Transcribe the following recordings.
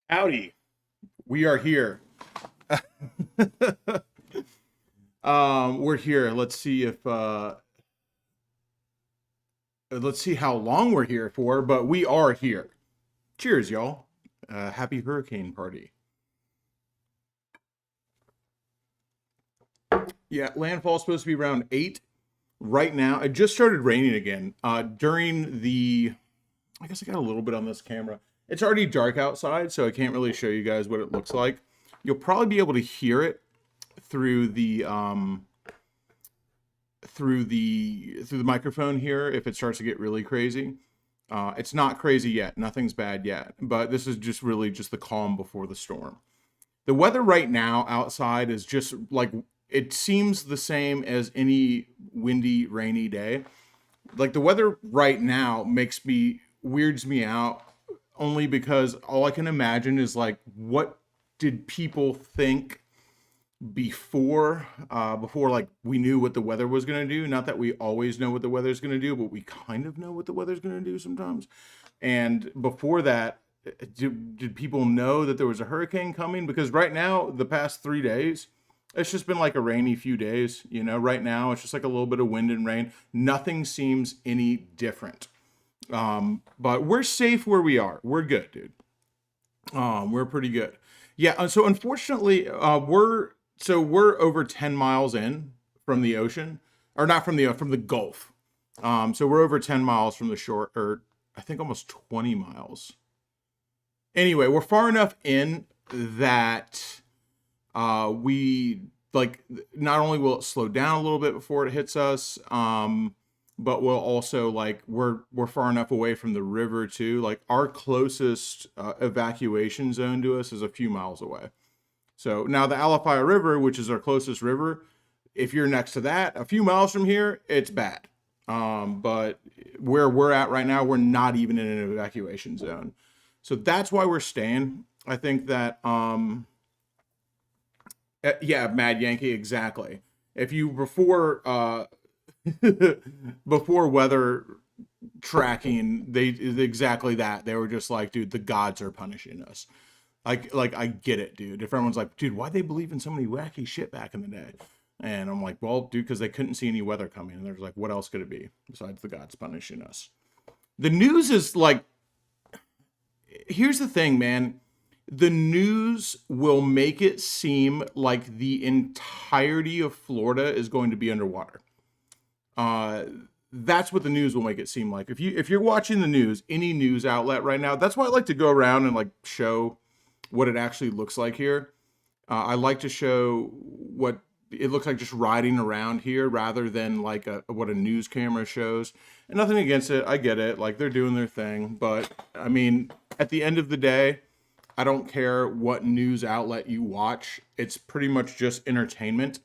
Howdy, we are here. We're here. Let's see how long we're here for, but we are here. Cheers, y'all. Happy hurricane party. Yeah, landfall's supposed to be around 8 right now. It just started raining again. During the I guess I got a little bit on this camera. It's already dark outside, so I can't really show you guys what it looks like. You'll probably be able to hear it through the microphone here if it starts to get really crazy. It's not crazy yet. Nothing's bad yet. But this is just really just the calm before the storm. The weather right now outside is just like it seems the same as any windy, rainy day. Like the weather right now weirds me out only because all I can imagine is like what did people think before like we knew what the weather was going to do. Not that we always know what the weather's going to do, but we kind of know what the weather's going to do sometimes. And before that, did people know that there was a hurricane coming? Because right now, the past 3 days, it's just been like a rainy few days. Right now it's just like a little bit of wind and rain. Nothing seems any different. But we're safe where we are. We're good, dude. We're pretty good. Yeah. So unfortunately, we're over 10 miles in from the ocean, or not from the Gulf. So we're over 10 miles from the shore, or I think almost 20 miles. Anyway, we're far enough in that we like not only will it slow down a little bit before it hits us, but we'll also like we're far enough away from the river too. Like our closest evacuation zone to us is a few miles away. So now the Alafaya River, which is our closest river, if you're next to that, a few miles from here, it's bad. But where we're at right now, we're not even in an evacuation zone. So that's why we're staying. I think that, yeah, Mad Yankee, exactly. If you before weather tracking, they exactly that. They were just like, dude, the gods are punishing us. Like I get it, dude. If everyone's like, dude, why they believe in so many wacky shit back in the day? And I'm like, well, dude, because they couldn't see any weather coming. And they're like, what else could it be besides the gods punishing us? The news is like, here's the thing, man. The news will make it seem like the entirety of Florida is going to be underwater. Uh, that's what the news will make it seem like. If you're watching the news, any news outlet right now, that's why I like to go around and like show what it actually looks like here. I like to show what it looks like just riding around here rather than like what a news camera shows. And nothing against it. I get it. Like they're doing their thing. But I mean, at the end of the day, I don't care what news outlet you watch. It's pretty much just entertainment.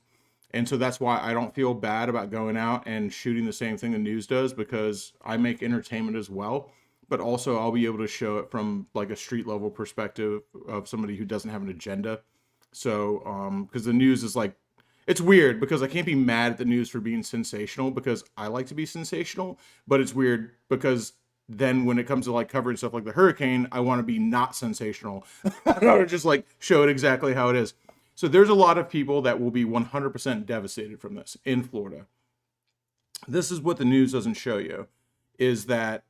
And so that's why I don't feel bad about going out and shooting the same thing the news does because I make entertainment as well. But also, I'll be able to show it from like a street level perspective of somebody who doesn't have an agenda. So, because the news is like, it's weird because I can't be mad at the news for being sensational because I like to be sensational. But it's weird because then when it comes to like covering stuff like the hurricane, I want to be not sensational. I want to just like show it exactly how it is. So there's a lot of people that will be 100% devastated from this in Florida. This is what the news doesn't show you is that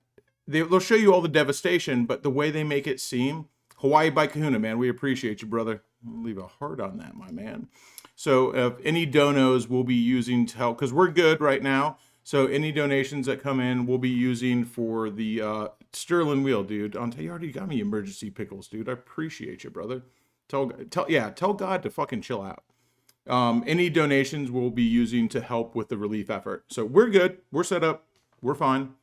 they'll show you all the devastation, but the way they make it seem, Hawaii by Kahuna, man, we appreciate you, brother. I'll leave a heart on that, my man. So if any donos we'll be using to help, because we're good right now. So any donations that come in, we'll be using for the Sterling wheel, dude. You already got me emergency pickles, dude. I appreciate you, brother. Tell God to fucking chill out. Any donations we'll be using to help with the relief effort. So we're good. We're set up. We're fine.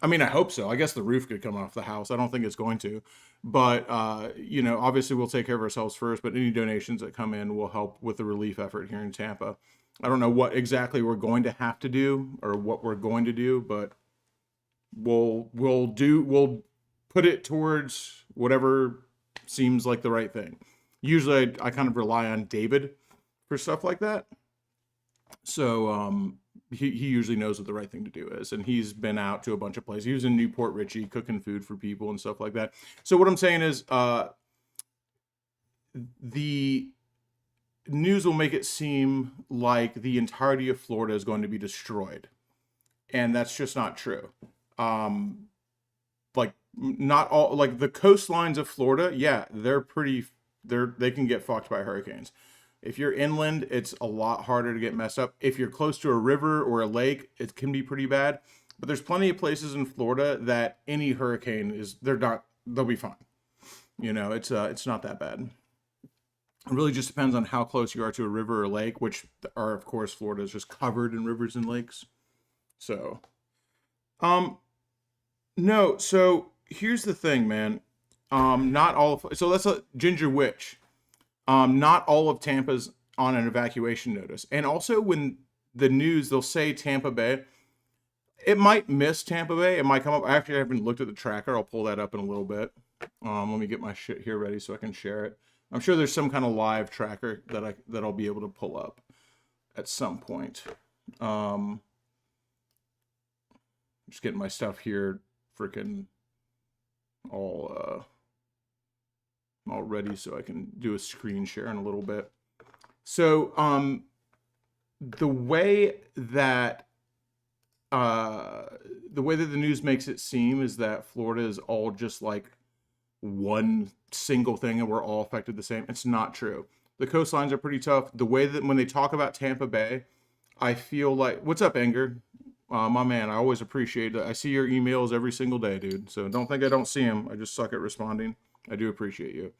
I mean, I hope so. I guess the roof could come off the house. I don't think it's going to. But, obviously we'll take care of ourselves first. But any donations that come in will help with the relief effort here in Tampa. I don't know what exactly we're going to have to do or what we're going to do, but we'll put it towards whatever seems like the right thing. Usually I kind of rely on David for stuff like that. So he usually knows what the right thing to do is. And he's been out to a bunch of places. He was in Newport Richie cooking food for people and stuff like that. So what I'm saying is the news will make it seem like the entirety of Florida is going to be destroyed, and that's just not true. Like not all, like the coastlines of Florida, yeah, they can get fucked by hurricanes. If you're inland, it's a lot harder to get messed up. If you're close to a river or a lake, it can be pretty bad. But there's plenty of places in Florida that any hurricane they'll be fine. It's not that bad. It really just depends on how close you are to a river or lake, which are, of course, Florida is just covered in rivers and lakes. So, no, so here's the thing, man. Not all of, so that's a Ginger Witch. Not all of Tampa's on an evacuation notice. And also when the news, they'll say Tampa Bay, it might miss Tampa Bay. It might come up. After I haven't looked at the tracker, I'll pull that up in a little bit. Let me get my shit here ready so I can share it. I'm sure there's some kind of live tracker that I'll be able to pull up at some point. Just getting my stuff here freaking all ready so I can do a screen share in a little bit. So the way that the news makes it seem is that Florida is all just like one single thing and we're all affected the same. It's not true. The coastlines are pretty tough. The way that when they talk about Tampa Bay, I feel like, what's up, Anger? My man, I always appreciate it. I see your emails every single day, dude. So don't think I don't see them. I just suck at responding. I do appreciate you.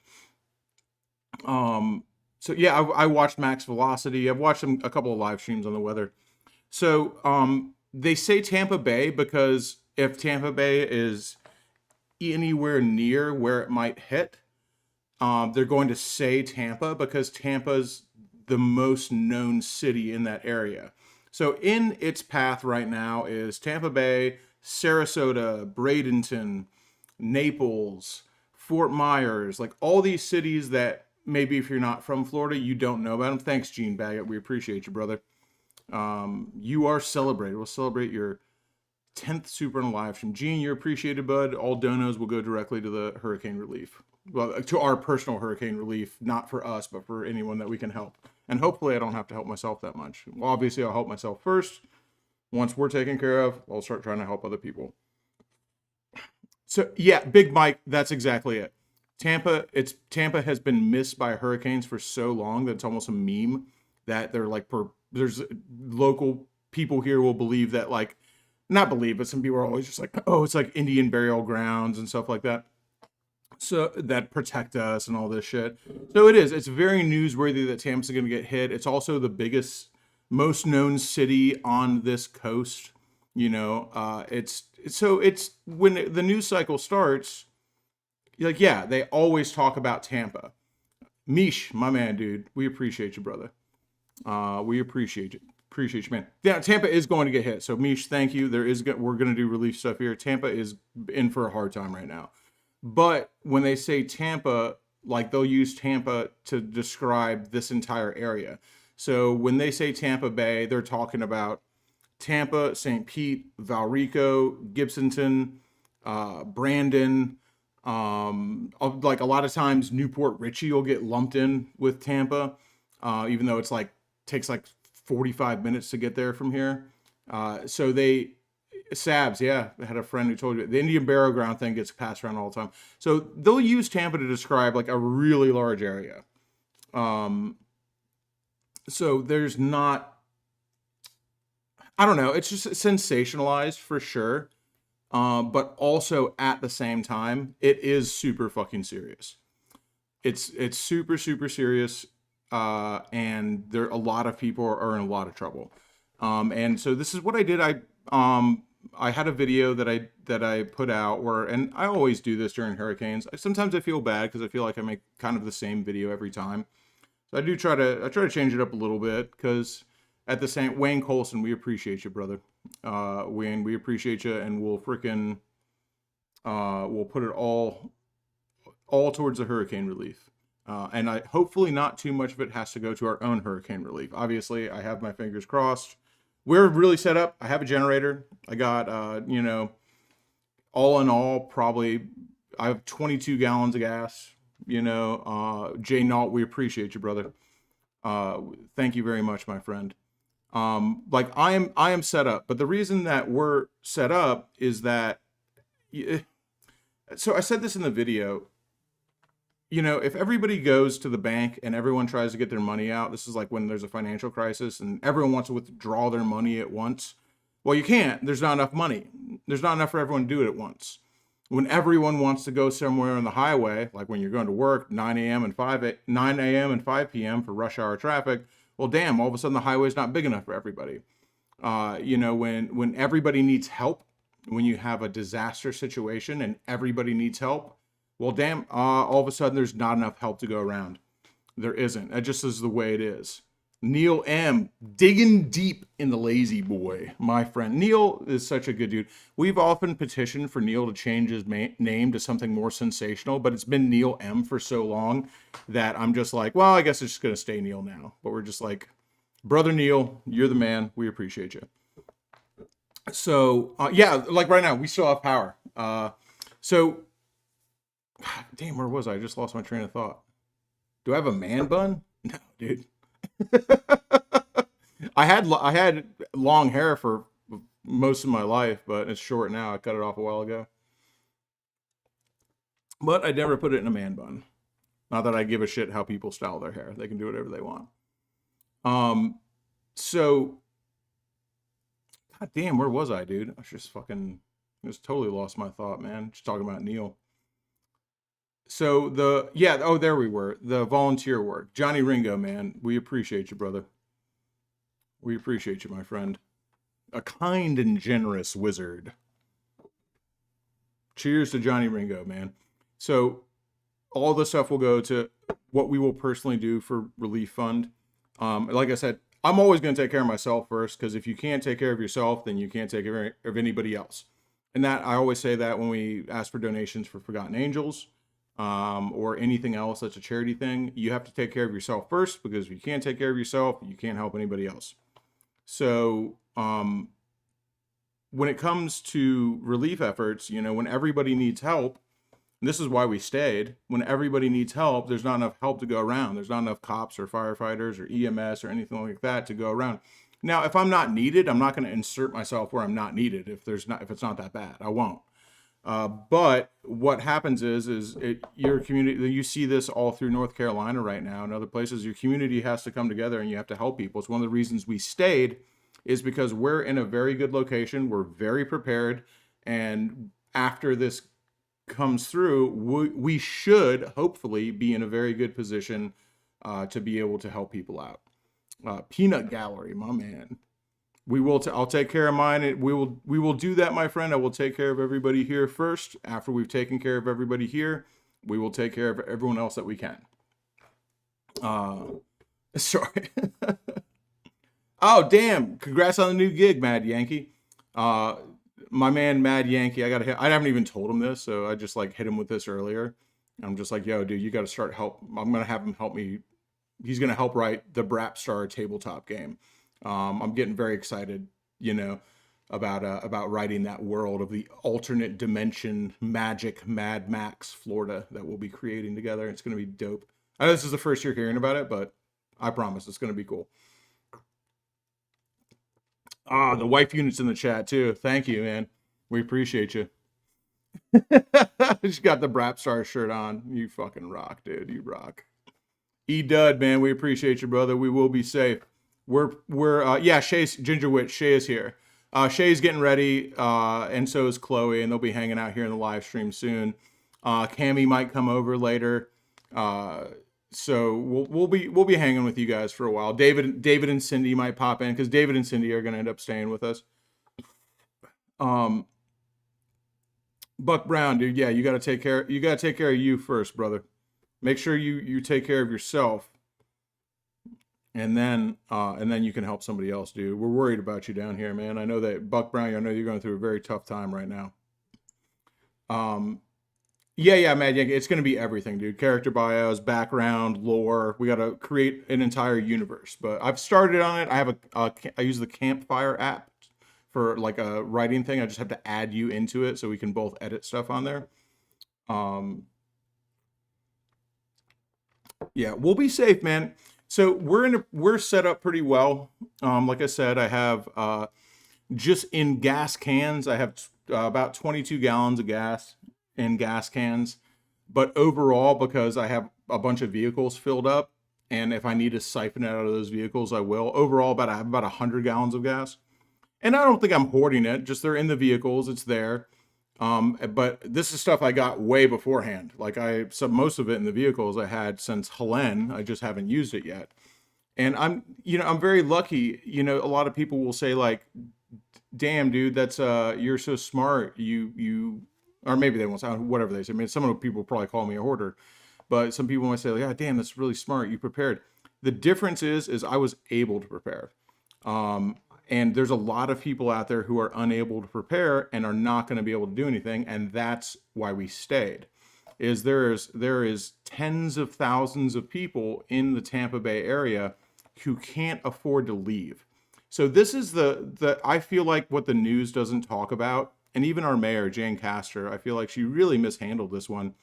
So yeah, I watched Max Velocity. I've watched a couple of live streams on the weather. So they say Tampa Bay because if Tampa Bay is anywhere near where it might hit, they're going to say Tampa because Tampa's the most known city in that area. So in its path right now is Tampa Bay, Sarasota, Bradenton, Naples, Fort Myers, like all these cities that maybe if you're not from Florida, you don't know about them. Thanks, Gene Baggett. We appreciate you, brother. You are celebrated. We'll celebrate your 10th super in a live stream. Gene, you're appreciated, bud. All donos will go directly to the hurricane relief. Well, to our personal hurricane relief, not for us, but for anyone that we can help. And hopefully I don't have to help myself that much. Well, obviously I'll help myself first. Once we're taken care of, I'll start trying to help other people. So yeah, Big Mike, that's exactly it. Tampa has been missed by hurricanes for so long that it's almost a meme that they're like, there's local people here will believe that, like, not believe, but some people are always just like, oh, it's like Indian burial grounds and stuff like that. So that protect us and all this shit. So it's very newsworthy that Tampa's going to get hit. It's also the biggest, most known city on this coast. It's when the news cycle starts, like, yeah, they always talk about Tampa. Mish, my man, dude, we appreciate you, brother. We appreciate you. Appreciate you, man. Yeah, Tampa is going to get hit. So Mish, thank you. We're going to do relief stuff here. Tampa is in for a hard time right now. But when they say Tampa, like they'll use Tampa to describe this entire area. So when they say Tampa Bay, they're talking about Tampa, St. Pete, Valrico, Gibsonton, Brandon. Like a lot of times Newport Richey will get lumped in with Tampa, even though it's like takes like 45 minutes to get there from here. So Sabs, yeah, I had a friend who told you the Indian burial ground thing gets passed around all the time. So they'll use Tampa to describe like a really large area. So there's not, I don't know, it's just sensationalized for sure. But also at the same time, it is super fucking serious. It's super, super serious. And a lot of people are in a lot of trouble. And so this is what I did. I had a video that I put out and I always do this during hurricanes. Sometimes I feel bad because I feel like I make kind of the same video every time. So I try to change it up a little bit because at the same, Wayne Colson, we appreciate you, brother. Wayne, we appreciate you, and we'll put it all towards the hurricane relief. And hopefully not too much of it has to go to our own hurricane relief. Obviously, I have my fingers crossed. We're really set up. I have a generator. I got, all in all, probably I have 22 gallons of gas You know, Jay Nault, we appreciate you, brother. Thank you very much, my friend. Like I am set up, but the reason that we're set up is that, so I said this in the video, you know, if everybody goes to the bank and everyone tries to get their money out, this is like when there's a financial crisis and everyone wants to withdraw their money at once. Well, you can't. There's not enough money. There's not enough for everyone to do it at once. When everyone wants to go somewhere on the highway, like when you're going to work 9 a.m. and 9 a.m. and 5 p.m. for rush hour traffic, well, damn, all of a sudden the highway's not big enough for everybody. You know, when everybody needs help, when you have a disaster situation and everybody needs help, well, damn, all of a sudden there's not enough help to go around. There isn't. That just is the way it is. Neil M, digging deep in the lazy boy, my friend. Neil is such a good dude. We've often petitioned for Neil to change his name to something more sensational, but it's been Neil M for so long that I'm just like, well, I guess it's just going to stay Neil now. But we're just like, brother Neil, you're the man. We appreciate you. So, yeah, like right now, we still have power. So, damn, where was I? I just lost my train of thought. Do I have a man bun? No, dude. I had long hair for most of my life, but it's short now. I cut it off a while ago. But I never put it in a man bun. Not that I give a shit how people style their hair. They can do whatever they want. So, god damn, where was I, dude? I just totally lost my thought, man. Just talking about Neil. So there we were. The volunteer work. Johnny Ringo, man, we appreciate you, brother. We appreciate you, my friend. A kind and generous wizard. Cheers to Johnny Ringo, man. So all the stuff will go to what we will personally do for Relief Fund. Like I said, I'm always going to take care of myself first, because if you can't take care of yourself, then you can't take care of anybody else. And that, I always say that when we ask for donations for Forgotten Angels, or anything else that's a charity thing, you have to take care of yourself first, because if you can't take care of yourself, you can't help anybody else. So when it comes to relief efforts, you know, when everybody needs help, and this is why we stayed, when everybody needs help, there's not enough help to go around. There's not enough cops or firefighters or EMS or anything like that to go around. Now, if I'm not needed, I'm not going to insert myself where I'm not needed. If it's not that bad, I won't. But what happens is your community, you see this all through North Carolina right now and other places, your community has to come together and you have to help people. It's one of the reasons we stayed, is because we're in a very good location. We're very prepared. And after this comes through, we should hopefully be in a very good position to be able to help people out. Peanut Gallery, my man. I'll take care of mine. We will do that, my friend. I will take care of everybody here first. After we've taken care of everybody here, we will take care of everyone else that we can. Sorry. Oh, damn. Congrats on the new gig, Mad Yankee. My man, Mad Yankee, I haven't even told him this, so I just like hit him with this earlier. I'm just like, yo, dude, you got to start help. I'm going to have him help me. He's going to help write the Brap Star tabletop game. I'm getting very excited, you know, about writing that world of the alternate dimension magic Mad Max Florida that we'll be creating together. It's going to be dope. I know this is the first year hearing about it, but I promise it's going to be cool. The wife unit's in the chat too. Thank you, man. We appreciate you. She's got the Brap Star shirt on. You fucking rock, dude. You rock. E-Dud, man. We appreciate you, brother. We will be safe. Yeah, Shay's Ginger Witch. Shay is here. Shay's getting ready, and so is Chloe, and they'll be hanging out here in the live stream soon. Cammy might come over later. So we'll be hanging with you guys for a while. David and Cindy might pop in, because David and Cindy are gonna end up staying with us. Buck Brown, dude, yeah, you gotta take care of you first, brother. Make sure you take care of yourself. And then you can help somebody else, dude. We're worried about you down here, man. I know that, Buck Brown, I know you're going through a very tough time right now. Yeah, Mad Yankee, it's going to be everything, dude. Character bios, background, lore. We got to create an entire universe. But I've started on it. I use the Campfire app for like a writing thing. I just have to add you into it so we can both edit stuff on there. Yeah, we'll be safe, man. So we're set up pretty well. Like I said, I have just in gas cans, I have about 22 gallons of gas in gas cans. But overall, because I have a bunch of vehicles filled up, and if I need to siphon it out of those vehicles, I will. Overall, I have about 100 gallons of gas. And I don't think I'm hoarding it. Just they're in the vehicles. It's there. But this is stuff I got way beforehand. Like most of it in the vehicles I had since Helene. I just haven't used it yet. And I'm very lucky. A lot of people will say like, "Damn, dude, that's you're so smart. Or maybe they won't say whatever they say. I mean, some of the people probably call me a hoarder, but some people might say, like, "Yeah, damn, that's really smart. You prepared." The difference is I was able to prepare. Um, and there's a lot of people out there who are unable to prepare and are not going to be able to do anything, and that's why we stayed. There is tens of thousands of people in the Tampa Bay area who can't afford to leave. So this is the I feel like what the news doesn't talk about, and even our mayor Jane Castor, I feel like she really mishandled this one,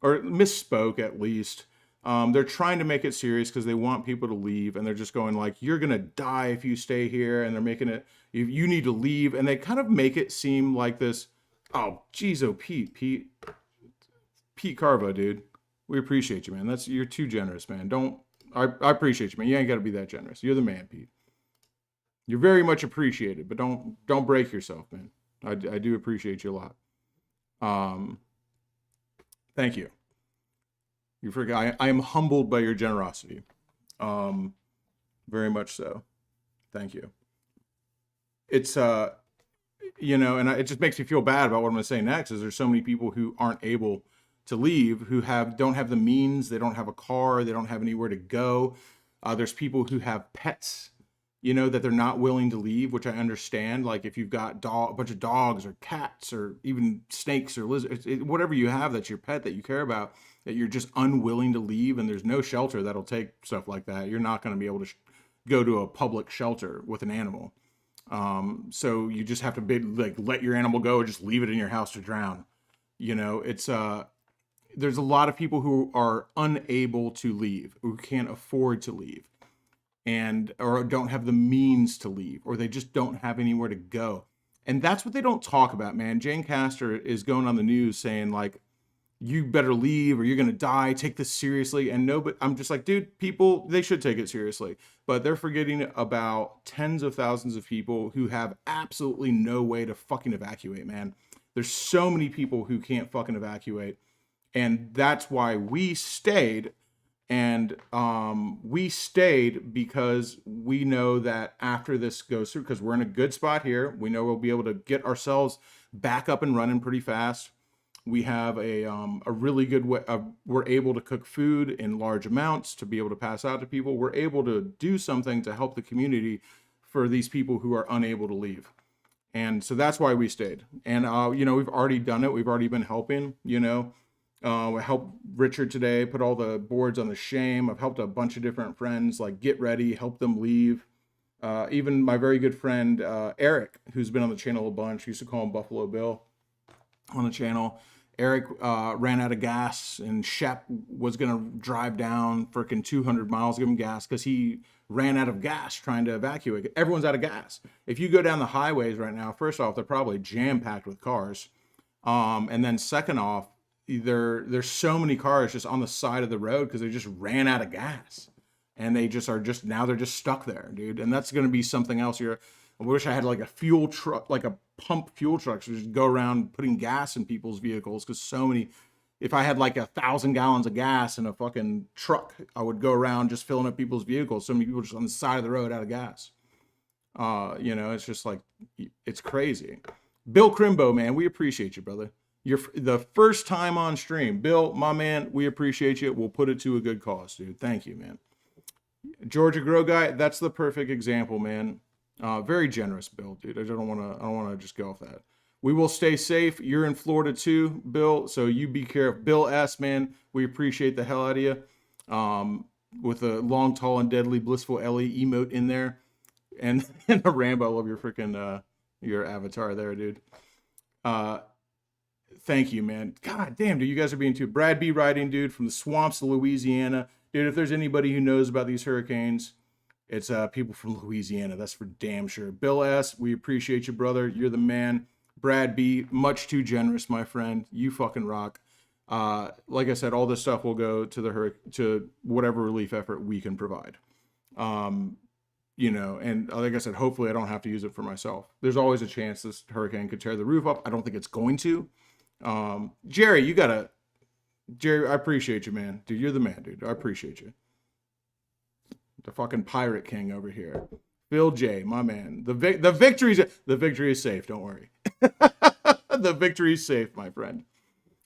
or misspoke at least. They're trying to make it serious because they want people to leave, and they're just going like, "You're gonna die if you stay here," and they're making it, "You need to leave," and they kind of make it seem like this. Oh, geez, oh Pete Carvo, dude, we appreciate you, man. You're too generous, man. Don't I appreciate you, man. You ain't got to be that generous. You're the man, Pete. You're very much appreciated, but don't break yourself, man. I do appreciate you a lot. Um, Thank you. You forgot. I am humbled by your generosity. Um, Very much so. Thank you. It's and it just makes me feel bad about what I'm going to say next. Is there's so many people who aren't able to leave, who don't have the means, they don't have a car, they don't have anywhere to go. There's people who have pets, that they're not willing to leave, which I understand. Like if you've got a bunch of dogs or cats or even snakes or lizards, whatever you have that's your pet that you care about, that you're just unwilling to leave, and there's no shelter that'll take stuff like that. You're not going to be able to go to a public shelter with an animal. So you just have to like let your animal go or just leave it in your house to drown. It's there's a lot of people who are unable to leave, who can't afford to leave, and or don't have the means to leave, or they just don't have anywhere to go. And that's what they don't talk about, man. Jane Castor is going on the news saying like, "You better leave or you're going to die. Take this seriously." And no, but I'm just like, dude, people, they should take it seriously. But they're forgetting about tens of thousands of people who have absolutely no way to fucking evacuate, man. There's so many people who can't fucking evacuate. And that's why we stayed. And we stayed because we know that after this goes through, because we're in a good spot here, we know we'll be able to get ourselves back up and running pretty fast. We have a really good way. We're able to cook food in large amounts to be able to pass out to people. We're able to do something to help the community for these people who are unable to leave. And so that's why we stayed. And, we've already done it. We've already been helping, I helped Richard today put all the boards on the shame. I've helped a bunch of different friends like get ready, help them leave. Even my very good friend, Eric, who's been on the channel a bunch, used to call him Buffalo Bill on the channel. Eric ran out of gas, and Shep was going to drive down freaking 200 miles to give him gas because he ran out of gas trying to evacuate. Everyone's out of gas. If you go down the highways right now, first off, they're probably jam-packed with cars. And then second off, there's so many cars just on the side of the road because they just ran out of gas. And they just now they're just stuck there, dude. And that's going to be something else here. I wish I had like a fuel truck, like a pump fuel truck, so just go around putting gas in people's vehicles. Because so many, if I had like 1,000 gallons of gas in a fucking truck, I would go around just filling up people's vehicles. So many people just on the side of the road out of gas. It's just like, it's crazy. Bill Crimbo, man, we appreciate you, brother. You're the first time on stream. Bill, my man, we appreciate you. We'll put it to a good cause, dude. Thank you, man. Georgia Grow Guy, that's the perfect example, man. Very generous, Bill, dude. I don't want to just go off that. We will stay safe. You're in Florida too, Bill. So you be careful. Bill S, man, we appreciate the hell out of you. With a long, tall, and deadly BlissfulEllie emote in there, and the Rambo. I love your freaking your avatar there, dude. Thank you, man. God damn, dude, you guys are being too. Brad B riding, dude, from the swamps of Louisiana. Dude, if there's anybody who knows about these hurricanes, it's people from Louisiana. That's for damn sure. Bill S., we appreciate you, brother. You're the man. Brad B., much too generous, my friend. You fucking rock. Like I said, all this stuff will go to whatever relief effort we can provide. And like I said, hopefully I don't have to use it for myself. There's always a chance this hurricane could tear the roof up. I don't think it's going to. Jerry, I appreciate you, man. Dude, you're the man, dude. I appreciate you. The fucking pirate king over here. Phil J, my man. The victory is safe. Don't worry. The victory is safe, my friend.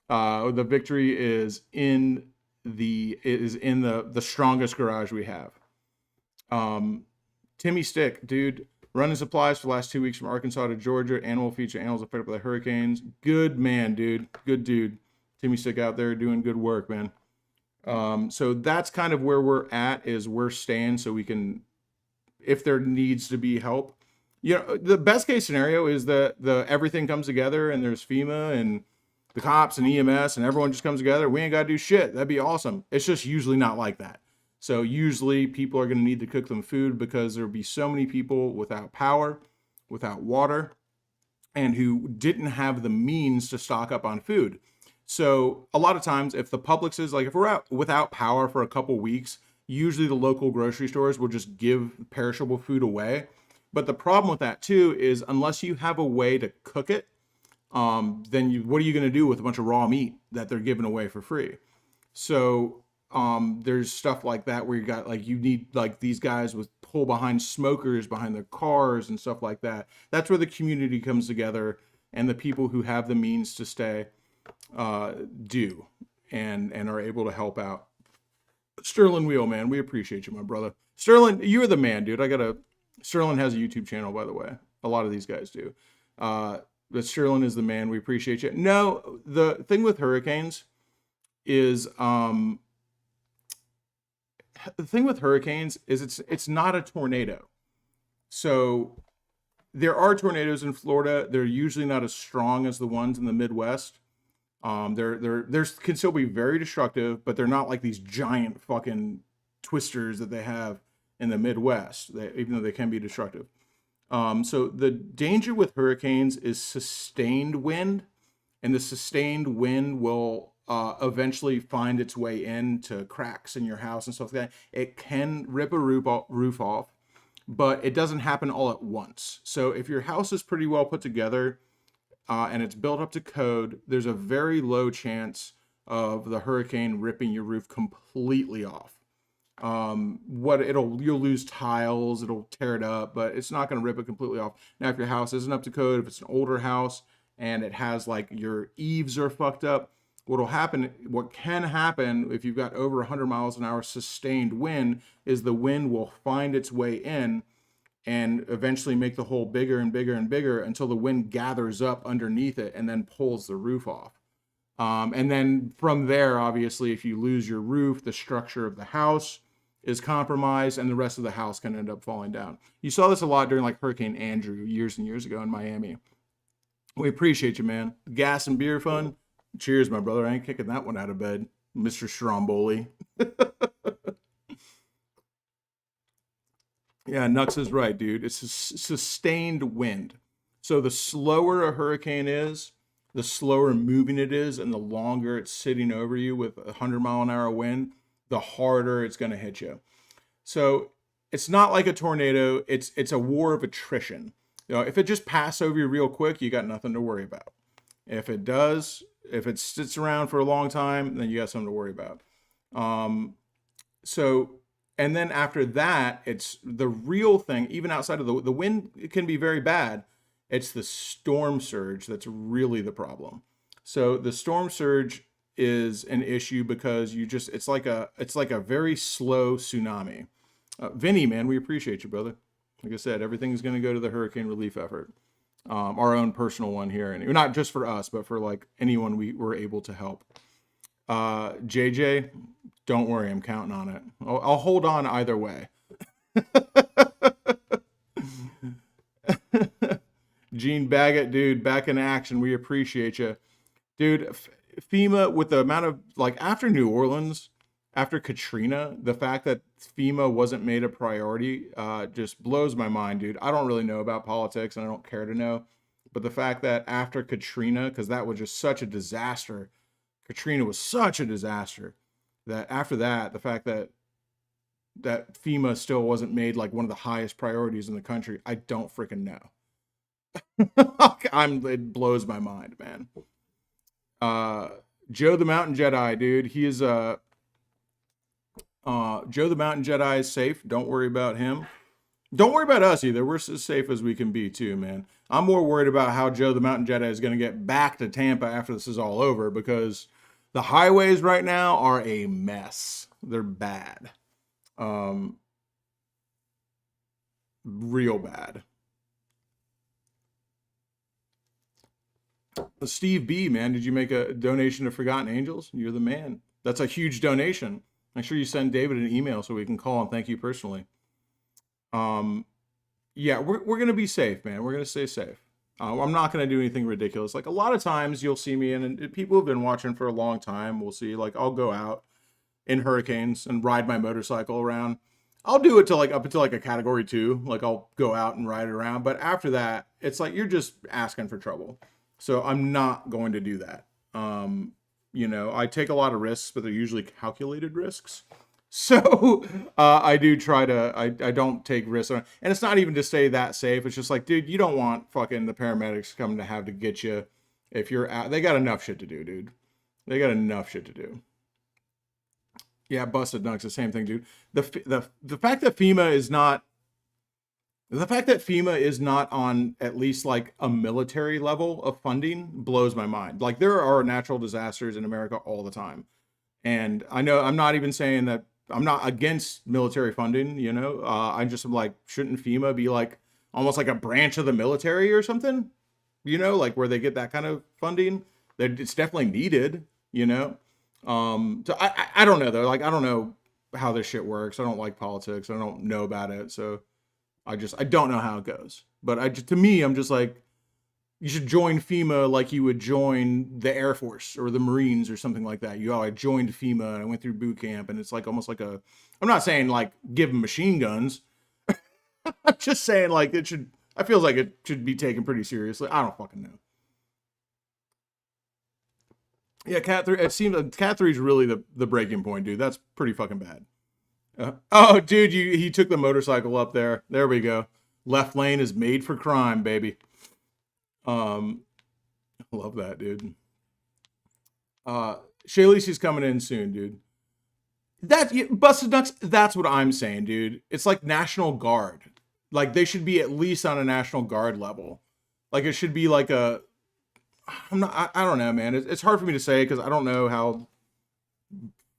The victory is in the strongest garage we have. Timmy Stick, dude, running supplies for the last 2 weeks from Arkansas to Georgia. Animal feature, animals affected by the hurricanes. Good man, dude. Good dude. Timmy Stick out there doing good work, man. So that's kind of where we're at, is we're staying so we can, if there needs to be help. The best case scenario is that everything comes together and there's FEMA and the cops and EMS and everyone just comes together. We ain't got to do shit. That'd be awesome. It's just usually not like that. So usually people are going to need to cook them food because there'll be so many people without power, without water, and who didn't have the means to stock up on food. So a lot of times if the Publix is like, if we're out without power for a couple weeks, usually the local grocery stores will just give perishable food away. But the problem with that too is unless you have a way to cook it, then what are you going to do with a bunch of raw meat that they're giving away for free? So there's stuff like that where you need like these guys with pull behind smokers behind their cars and stuff like that. That's where the community comes together, and the people who have the means to stay do and are able to help out. Sterling Wheel, man, we appreciate you, my brother. Sterling, you're the man, dude. Sterling has a YouTube channel, by the way. A lot of these guys do. But Sterling is the man. We appreciate you. No, the thing with hurricanes is it's not a tornado. So there are tornadoes in Florida. They're usually not as strong as the ones in the Midwest. They're can still be very destructive, but they're not like these giant fucking twisters that they have in the Midwest, even though they can be destructive. So the danger with hurricanes is sustained wind, and the sustained wind will eventually find its way into cracks in your house and stuff like that. It can rip a roof off, but it doesn't happen all at once. So if your house is pretty well put together and it's built up to code, there's a very low chance of the hurricane ripping your roof completely off. You'll lose tiles, it'll tear it up, but it's not going to rip it completely off. Now, if your house isn't up to code, if it's an older house and it has like your eaves are fucked up, what can happen if you've got over 100 miles an hour sustained wind is the wind will find its way in and eventually make the hole bigger and bigger and bigger until the wind gathers up underneath it and then pulls the roof off. And then from there, obviously, if you lose your roof, the structure of the house is compromised and the rest of the house can end up falling down. You saw this a lot during like Hurricane Andrew years and years ago in Miami. We appreciate you, man. Gas and beer fun. Cheers, my brother. I ain't kicking that one out of bed, Mr. Stromboli. Yeah, Nux is right, dude. It's a sustained wind. So the slower a hurricane is, the slower moving it is, and the longer it's sitting over you with 100-mile-an-hour wind, the harder it's going to hit you. So it's not like a tornado. It's a war of attrition. If it just passes over you real quick, you got nothing to worry about. If it sits around for a long time, then you got something to worry about. And then after that, it's the real thing, even outside of the wind, it can be very bad. It's the storm surge that's really the problem. So the storm surge is an issue because it's like a very slow tsunami. Vinny, man, we appreciate you, brother. Like I said, everything's going to go to the hurricane relief effort. Our own personal one here, and not just for us, but for like anyone we were able to help. JJ, don't worry, I'm counting on it. I'll hold on either way. Gene Baggett, dude, back in action. We appreciate you, dude. FEMA, with the amount of like after New Orleans, after Katrina, the fact that FEMA wasn't made a priority just blows my mind, dude. I don't really know about politics and I don't care to know. But the fact that after Katrina, because that was just such a disaster, Katrina was such a disaster that after that, the fact that FEMA still wasn't made like one of the highest priorities in the country, I don't freaking know. It blows my mind, man. Joe the Mountain Jedi, dude. He is Joe the Mountain Jedi is safe. Don't worry about him. Don't worry about us either. We're as safe as we can be too, man. I'm more worried about how Joe the Mountain Jedi is going to get back to Tampa after this is all over, because the highways right now are a mess. They're bad. Real bad. Steve B, man, did you make a donation to Forgotten Angels? You're the man. That's a huge donation. Make sure you send David an email so we can call and thank you personally. Yeah, we're gonna be safe, man. We're gonna stay safe. I'm not gonna do anything ridiculous. Like a lot of times you'll see me, and people have been watching for a long time. We'll see, like I'll go out in hurricanes and ride my motorcycle around. I'll do it to like up until like a category 2. Like I'll go out and ride it around. But after that, it's like you're just asking for trouble. So I'm not going to do that. You know, I take a lot of risks, but they're usually calculated risks. So I do try to, I don't take risks. And it's not even to stay that safe. It's just like, dude, you don't want fucking the paramedics coming to have to get you if you're out. They got enough shit to do, dude. They got enough shit to do. Yeah, busted nuts, the same thing, dude. The fact that FEMA is not, the fact that FEMA is not on at least like a military level of funding blows my mind. Like there are natural disasters in America all the time. And I know I'm not even saying that I'm not against military funding, you know, I just am like, shouldn't FEMA be like almost like a branch of the military or something, you know, like where they get that kind of funding that it's definitely needed, you know? So I don't know though. Like, I don't know how this shit works. I don't like politics. I don't know about it. So I don't know how it goes, but to me, I'm just like, you should join FEMA like you would join the Air Force or the Marines or something like that. I joined FEMA and I went through boot camp, and it's like almost like I'm not saying like give them machine guns. I'm just saying like I feel like it should be taken pretty seriously. I don't fucking know. Yeah, Cat 3, it seems like Cat 3 is really the breaking point, dude. That's pretty fucking bad. Oh, dude, he took the motorcycle up there. There we go. Left lane is made for crime, baby. Love that, dude. Shaylee's coming in soon, dude. Busted nuts. That's what I'm saying, dude. It's like National Guard. Like they should be at least on a National Guard level. Like it should be like a. I don't know, man. It's hard for me to say because I don't know how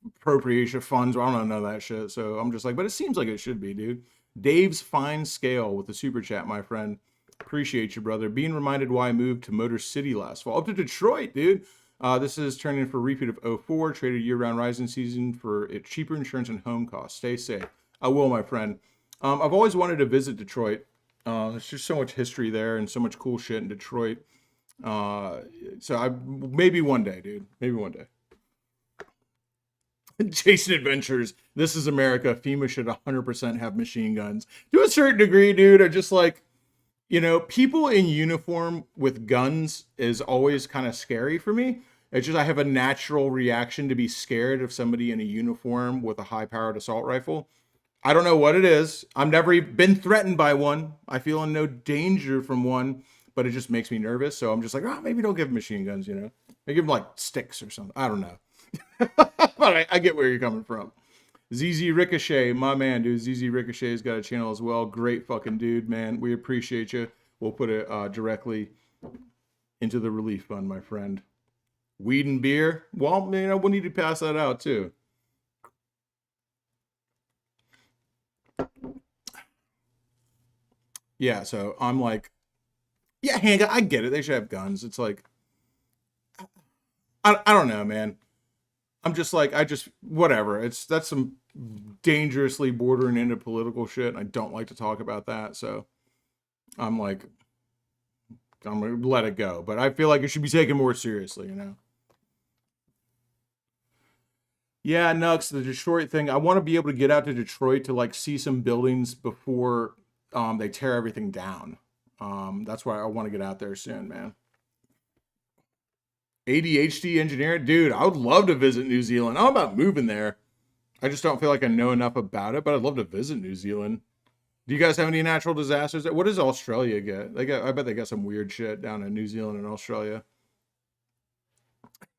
appropriation funds. I don't know that shit. So I'm just like, but it seems like it should be, dude. Dave's fine scale with the super chat, my friend. Appreciate you, brother. Being reminded why I moved to Motor City last fall. Up to Detroit, dude. This is turning in for a repeat of 04. Traded year-round rising season for cheaper insurance and home costs. Stay safe. I will, my friend. I've always wanted to visit Detroit. There's just so much history there and so much cool shit in Detroit. So maybe one day, dude. Maybe one day. Jason Adventures. This is America. FEMA should 100% have machine guns. To a certain degree, dude. I just like, you know, people in uniform with guns is always kind of scary for me. It's just I have a natural reaction to be scared of somebody in a uniform with a high-powered assault rifle. I don't know what it is. I've never been threatened by one. I feel in no danger from one, but it just makes me nervous. So I'm just like, oh, maybe don't give them machine guns, you know? Maybe give them like sticks or something. I don't know. But I get where you're coming from. ZZ Ricochet, my man, dude. ZZ Ricochet's got a channel as well. Great fucking dude, man. We appreciate you. We'll put it directly into the relief fund, my friend. Weed and beer. Well, you know, we'll need to pass that out too. Yeah, so I'm like, yeah, handgun. I get it. They should have guns. It's like, I don't know, man. I'm just like, whatever. That's some dangerously bordering into political shit. And I don't like to talk about that. So I'm like, I'm going to let it go. But I feel like it should be taken more seriously, you know? Yeah, Nux, the Detroit thing. I want to be able to get out to Detroit to like see some buildings before they tear everything down. That's why I want to get out there soon, man. ADHD engineer, dude, I would love to visit New Zealand. I'm about moving there. I just don't feel like I know enough about it, but I'd love to visit New Zealand. Do you guys have any natural disasters? What does Australia get? I bet they got some weird shit down in New Zealand and Australia.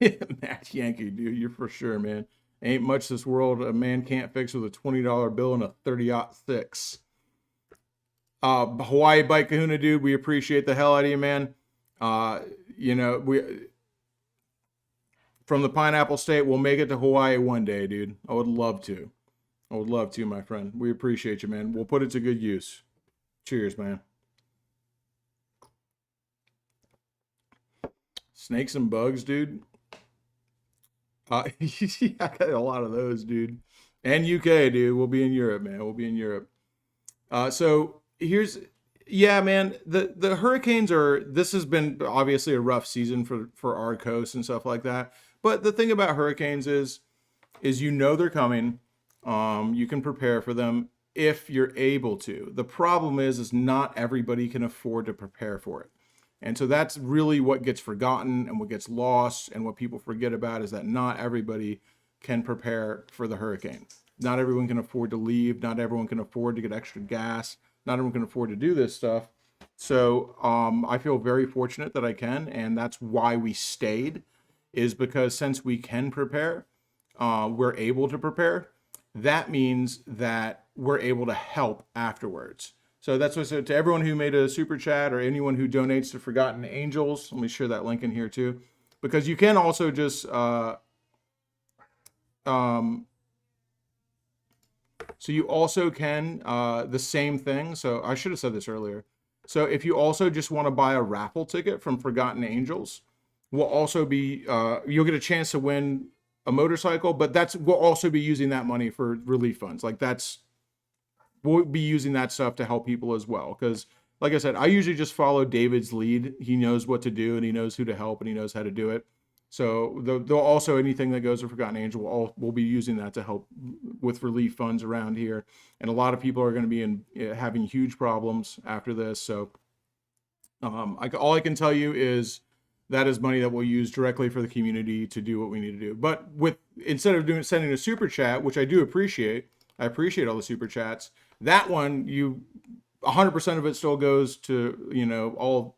Matt Yankee, dude, you're for sure, man. Ain't much this world a man can't fix with a $20 bill and a 30-06. Hawaii Bike Kahuna, dude, we appreciate the hell out of you, man. We from the Pineapple State, we'll make it to Hawaii one day, dude. I would love to. I would love to, my friend. We appreciate you, man. We'll put it to good use. Cheers, man. Snakes and bugs, dude. I got a lot of those, dude. And UK, dude. We'll be in Europe, man. We'll be in Europe. So here's, yeah, man. The hurricanes are. This has been obviously a rough season for our coast and stuff like that. But the thing about hurricanes is they're coming. You can prepare for them if you're able to. The problem is not everybody can afford to prepare for it. And so that's really what gets forgotten and what gets lost and what people forget about is that not everybody can prepare for the hurricane. Not everyone can afford to leave. Not everyone can afford to get extra gas. Not everyone can afford to do this stuff. So I feel very fortunate that I can. And that's why we stayed, is because since we can prepare, we're able to prepare. That means that we're able to help afterwards. So that's what I said to everyone who made a super chat or anyone who donates to Forgotten Angels. Let me share that link in here too, because you can also just so you also can the same thing. So I should have said this earlier. So if you also just want to buy a raffle ticket from Forgotten Angels, we'll also be you'll get a chance to win a motorcycle, but we'll also be using that money for relief funds. Like we'll be using that stuff to help people as well. Because like I said, I usually just follow David's lead. He knows what to do and he knows who to help and he knows how to do it. So they'll also, anything that goes to Forgotten Angel, we'll be using that to help with relief funds around here. And a lot of people are going to be having huge problems after this. So all I can tell you is that is money that we'll use directly for the community to do what we need to do. But instead of sending a super chat, which I do appreciate, I appreciate all the super chats. That one, 100% of it still goes to, all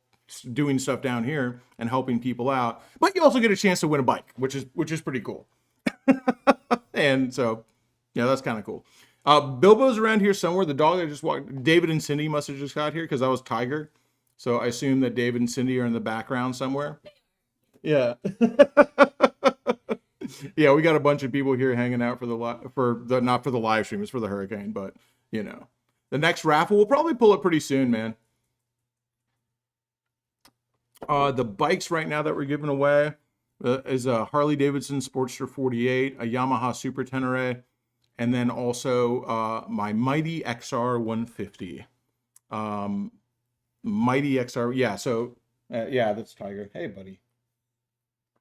doing stuff down here and helping people out. But you also get a chance to win a bike, which is pretty cool. And so, yeah, that's kind of cool. Bilbo's around here somewhere. The dog I just walked, David and Cindy must have just got here because that was Tiger. So I assume that David and Cindy are in the background somewhere. Yeah. Yeah, we got a bunch of people here hanging out not for the live stream, it's for the hurricane, but the next raffle we'll probably pull it pretty soon, man. The bikes right now that we're giving away is a Harley Davidson Sportster 48, a Yamaha Super Tenere, and then also my Mighty XR 150. Mighty XR, yeah. So yeah, that's Tiger. Hey, buddy.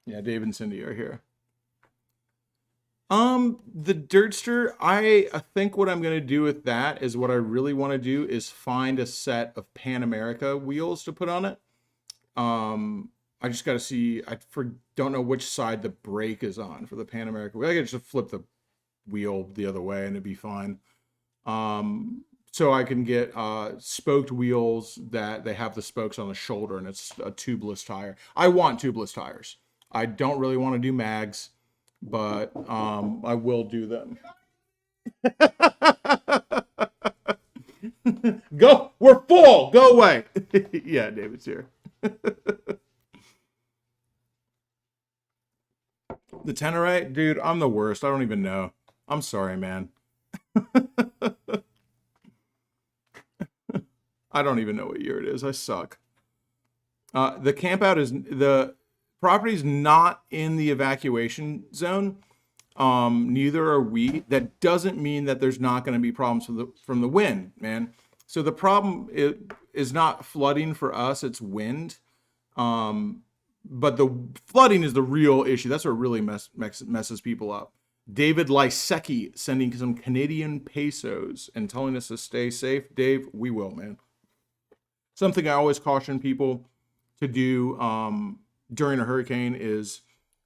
Yeah, Dave and Cindy are here. The Dirtster, I think what I'm going to do with that is what I really want to do is find a set of Pan America wheels to put on it. I just got to see, don't know which side the brake is on for the Pan America wheel. I could just flip the wheel the other way and it'd be fine. So I can get spoked wheels that they have the spokes on the shoulder and it's a tubeless tire. I want tubeless tires. I don't really want to do mags, but I will do them. Go, we're full. Go away. Yeah, David's here. The Tenere, dude, I'm the worst. I don't even know. I'm sorry, man. I don't even know what year it is. I suck. The camp out is the property's not in the evacuation zone. Neither are we. That doesn't mean that there's not going to be problems from the wind, man. So the problem is not flooding for us, it's wind. But the flooding is the real issue. That's what really messes people up. David Lysecki sending some Canadian pesos and telling us to stay safe. Dave, we will, man. Something I always caution people to do during a hurricane is,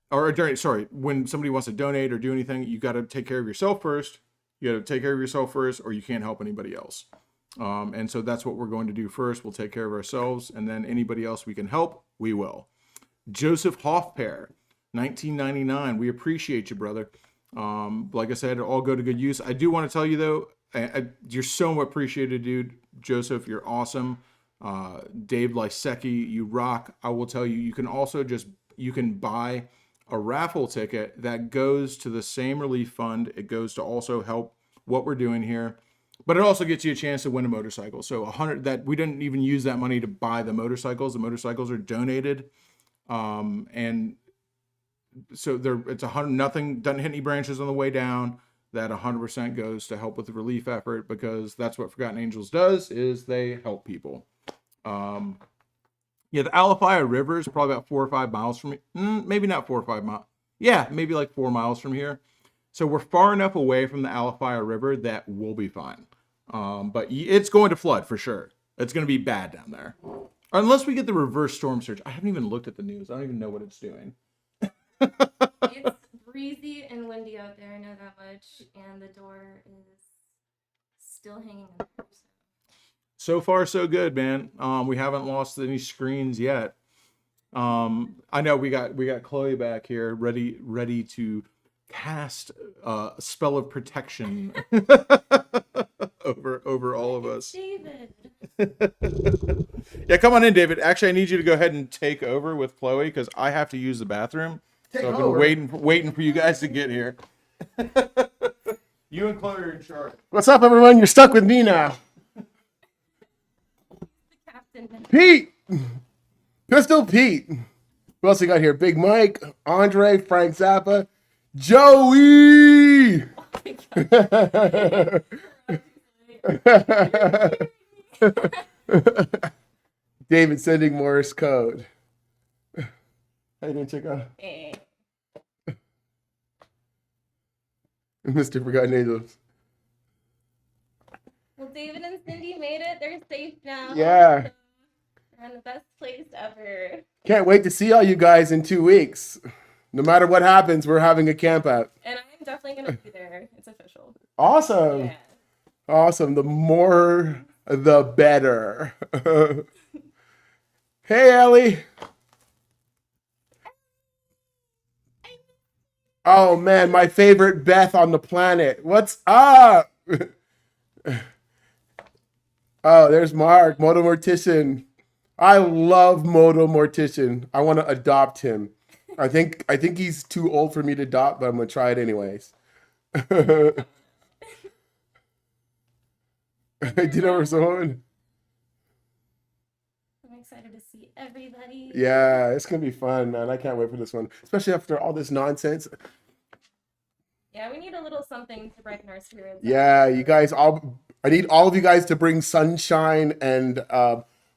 when somebody wants to donate or do anything, you got to take care of yourself first. You got to take care of yourself first, or you can't help anybody else. And so that's what we're going to do first. We'll take care of ourselves, and then anybody else we can help, we will. Joseph Hoffpair, 1999. We appreciate you, brother. Like I said, all go to good use. I do want to tell you though, you're so appreciated, dude. Joseph, you're awesome. Dave Lysecki, you rock. I will tell you, you can buy a raffle ticket that goes to the same relief fund. It goes to also help what we're doing here, but it also gets you a chance to win a motorcycle. So 100, that we didn't even use that money to buy the motorcycles. The motorcycles are donated. And so it's 100, nothing, doesn't hit any branches on the way down. That 100% goes to help with the relief effort, because that's what Forgotten Angels does, is they help people. The Alafia River is probably about 4 or 5 miles from maybe not 4 or 5 miles. Yeah, maybe like 4 miles from here. So we're far enough away from the Alafia River that we'll be fine. But it's going to flood for sure. It's going to be bad down there. Unless we get the reverse storm surge. I haven't even looked at the news. I don't even know what it's doing. It's breezy and windy out there, I know that much. And the door is still hanging in there. So far, so good, man. We haven't lost any screens yet. I know we got Chloe back here, ready to cast a spell of protection over all of us. David. Yeah, come on in, David. Actually, I need you to go ahead and take over with Chloe, because I have to use the bathroom. So I've been waiting for you guys to get here. You and Chloe are in charge. What's up, everyone? You're stuck with me now. Pete! Pistol Pete. Who else we got here? Big Mike, Andre, Frank Zappa, Joey! David sending Morse code. How you doing, Chico? Hey. Mr. Forgotten Angels. Well, David and Cindy made it. They're safe now. Yeah. They're in the best place ever. Can't wait to see all you guys in 2 weeks. No matter what happens, we're having a camp out. And I'm definitely going to be there. It's official. Awesome. Yeah. Awesome. The more, the better. Hey, Ellie. Oh, man, my favorite Beth on the planet. What's up? Oh, there's Mark, Moto Mortician. I love Moto Mortician. I want to adopt him. I think he's too old for me to adopt, but I'm going to try it anyways. Did over someone? I'm excited to see everybody. Yeah, it's going to be fun, man. I can't wait for this one, especially after all this nonsense. Yeah, we need a little something to brighten our spirits. Yeah, you guys all. I need all of you guys to bring sunshine and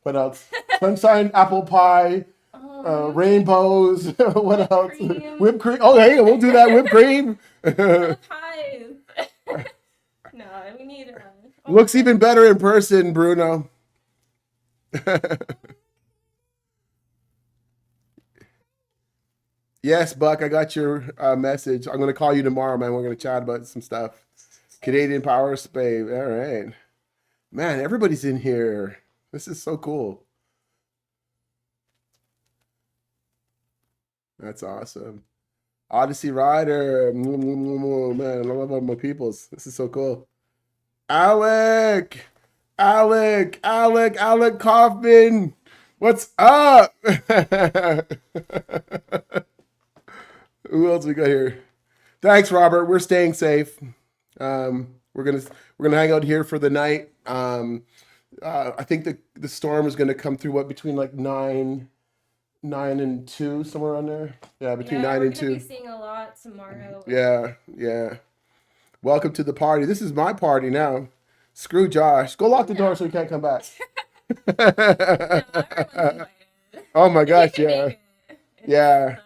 what else? Sunshine, apple pie, rainbows. What else? Cream. Whipped cream. Oh, hey, we'll do that. Whipped cream. Pies. No, we need. Looks even better in person, Bruno. Yes, Buck, I got your message. I'm going to call you tomorrow, man. We're going to chat about some stuff. Canadian Power Spade. All right. Man, everybody's in here. This is so cool. That's awesome. Odyssey Rider. Man, I love all my peoples. This is so cool. Alec Kaufman. What's up? Who else we got here? Thanks, Robert. We're staying safe. We're gonna hang out here for the night. I think the storm is gonna come through between like 9 and 2, somewhere around there. Yeah, between 9 and 2. We're gonna be seeing a lot tomorrow. Yeah. Welcome to the party. This is my party now. Screw Josh. Go lock the door so he can't come back. Oh my gosh, yeah. Yeah.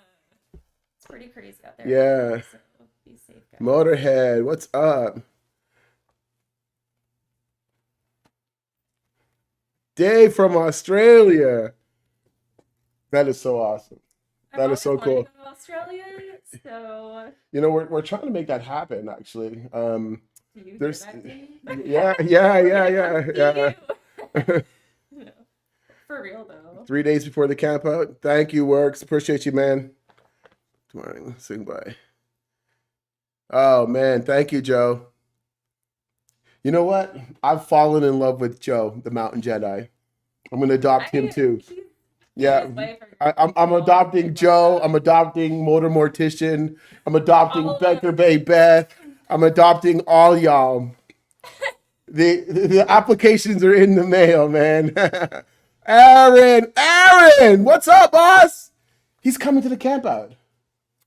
It's pretty crazy out there. Yeah. So Be safe, guys. Motorhead, what's up? Dave from Australia. That is so awesome. That is so I've always cool. wanted to go to Australia, so You know, we're trying to make that happen, actually. do you hear There's, that, Dave? yeah. No. For real though. 3 days before the camp out. Thank you, Works. Appreciate you, man. Tomorrow, sing by. Oh man, thank you, Joe. You know what? I've fallen in love with Joe, the Mountain Jedi. I'm gonna adopt him too. Yeah, I'm adopting Joe. I'm adopting Motor Mortician. I'm adopting Becker Bay Beth. I'm adopting all y'all. The applications are in the mail, man. Aaron, what's up, boss? He's coming to the camp out.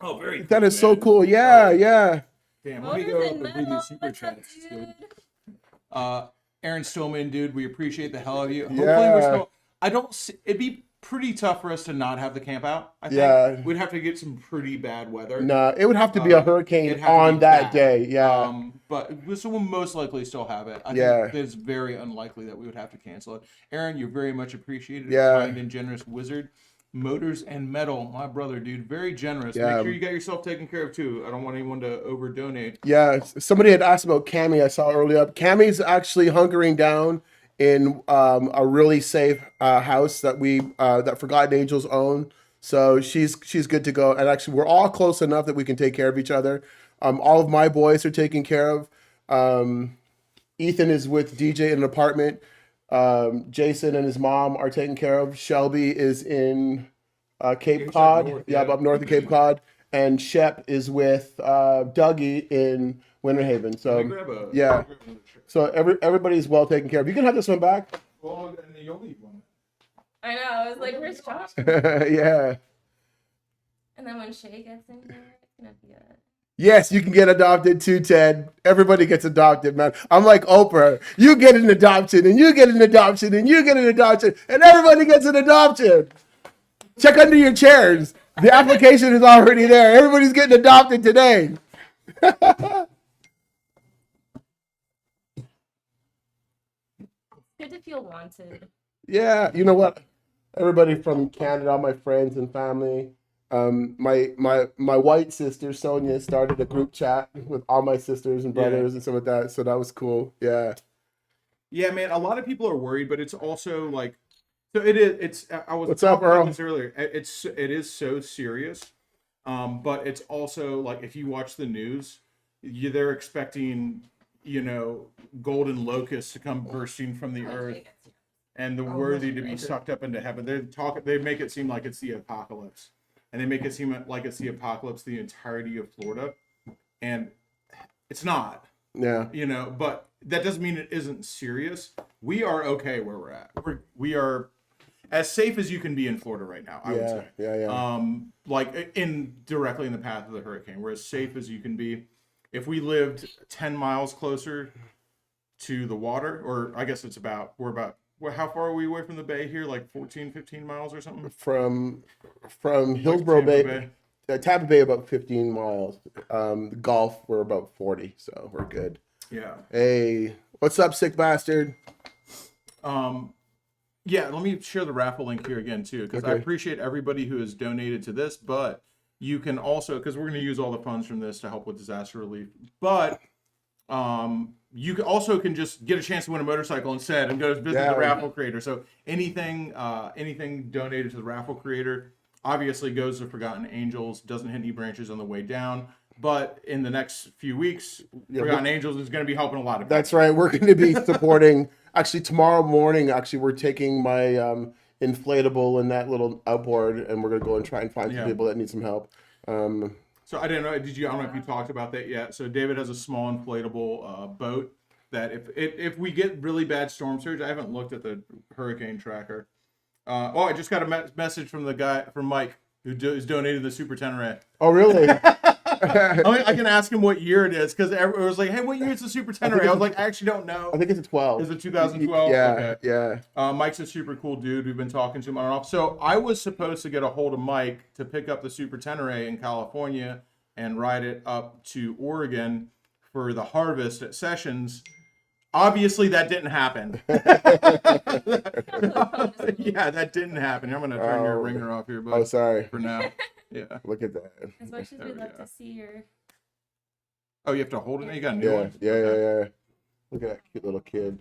Oh, very cool, That is so man. cool. Yeah. Damn, let me go and read these super chats, dude. Aaron Stillman, dude, we appreciate the hell of you. Hopefully we're still, I don't see, it'd be pretty tough for us to not have the camp out. I think we'd have to get some pretty bad weather. No, it would have to be a hurricane on that day. Yeah. But so we'll most likely still have it. I think it's very unlikely that we would have to cancel it. Aaron, you're very much appreciated. Kind and generous wizard. Motors and Metal, my brother, dude, very generous. Make sure you got yourself taken care of too. I don't want anyone to over donate. Yeah, somebody had asked about Cami. I saw earlier. Cami's actually hunkering down in a really safe house that that Forgotten Angels own. So she's good to go. And actually, we're all close enough that we can take care of each other. All of my boys are taken care of. Ethan is with DJ in an apartment. Jason and his mom are taken care of. Shelby is in Cape Cod. North, up north of Cape Cod. And Shep is with Dougie in Winter Haven. So so everybody's well taken care of. You can have this one back. Well, and you'll leave one. I know. I was like, where's Josh? Yeah. And then when Shay gets in here, it's gonna be good. Yes, you can get adopted too, Ted. Everybody gets adopted, man. I'm like Oprah. You get an adoption, and you get an adoption, and you get an adoption, and everybody gets an adoption. Check under your chairs. The application is already there. Everybody's getting adopted today. Good to feel wanted. Yeah, you know what? Everybody from Canada, all my friends and family. My white sister Sonia started a group chat with all my sisters and brothers and stuff like that. So that was cool. Yeah. Yeah, man. A lot of people are worried, but it's also like, so it is. It's. I was. What's up, Earl? This earlier. It is so serious. But it's also like if you watch the news, they're expecting, golden locusts to come bursting from the earth, and the worthy to be sucked up into heaven. They make it seem like it's the apocalypse. And they make it seem like it's the apocalypse, the entirety of Florida. And it's not. Yeah. But that doesn't mean it isn't serious. We are okay where we're at. We are as safe as you can be in Florida right now, I would say. Yeah. Like directly in the path of the hurricane. We're as safe as you can be. If we lived 10 miles closer to the water, or I guess how far are we away from the bay here? Like 14, 15 miles or something? From Hillsborough Bay. Tampa Bay about 15 miles. The Gulf, we're about 40, so we're good. Yeah. Hey, what's up, sick bastard? Yeah, let me share the raffle link here again, too, because I appreciate everybody who has donated to this, but you can also, because we're going to use all the funds from this to help with disaster relief, but you can just get a chance to win a motorcycle instead and go visit the raffle creator. So anything donated to the raffle creator obviously goes to Forgotten Angels, doesn't hit any branches on the way down. But in the next few weeks, Forgotten Angels is going to be helping a lot of people. That's right. We're going to be supporting. Actually, tomorrow morning, we're taking my inflatable and that little outboard, and we're going to go and try and find some people that need some help. So I didn't know. I don't know if you talked about that yet. So David has a small inflatable boat that if we get really bad storm surge, I haven't looked at the hurricane tracker. I just got a message from Mike who is donated the Super Tenere. Oh, really? I can ask him what year it is because it was like, hey, what year is the Super Tenere? I was like, I actually don't know. I think it's a 12. Is it 2012? Yeah, okay. Mike's a super cool dude. We've been talking to him on and off. So I was supposed to get a hold of Mike to pick up the Super Tenere in California and ride it up to Oregon for the harvest at Sessions. Obviously, that didn't happen. Yeah, that didn't happen. I'm going to turn your ringer off here, bud. Oh, sorry. For now. Yeah. Look at that. As much as we'd love to see your. Oh, you have to hold it? You got a new Yeah, one? yeah, Okay. yeah. Look at that cute little kid.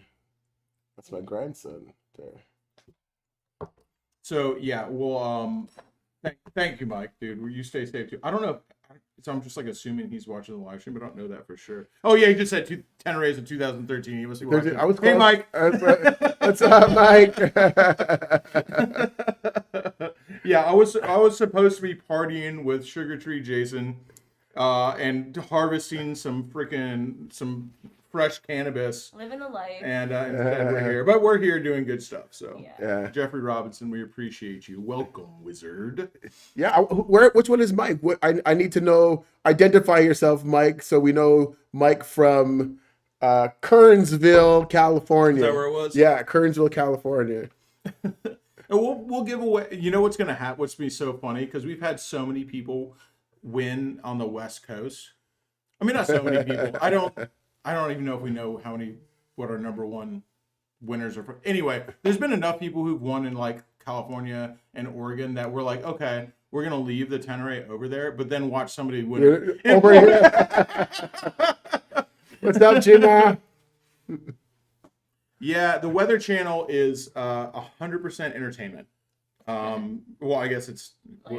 That's my grandson there. So, yeah, well, thank you, Mike, dude. You stay safe, too. I don't know. So I'm just like assuming he's watching the live stream, but I don't know that for sure. Oh yeah, he just said 10 rays in 2013. He must be watching. I was Hey, close. Mike. What's up, Mike? Yeah, I was supposed to be partying with Sugar Tree Jason, and harvesting some fresh cannabis. Living the life. And instead we're here, but we're here doing good stuff. So Yeah. Jeffrey Robinson, we appreciate you. Welcome, wizard. Yeah, which one is Mike? I need to know. Identify yourself, Mike, so we know Mike from Kernsville, California. Is that where it was? Yeah, Kernsville, California. And we'll give away. You know what's gonna happen? What's be so funny because we've had so many people win on the West Coast. I mean, not so many people. I don't even know if we know what our number one winners are. Anyway, there's been enough people who've won in like California and Oregon that we're like, okay, we're gonna leave the Tenere over there, but then watch somebody win Over here. What's up, Jimma? Yeah, the Weather Channel is 100% entertainment. Well, I guess it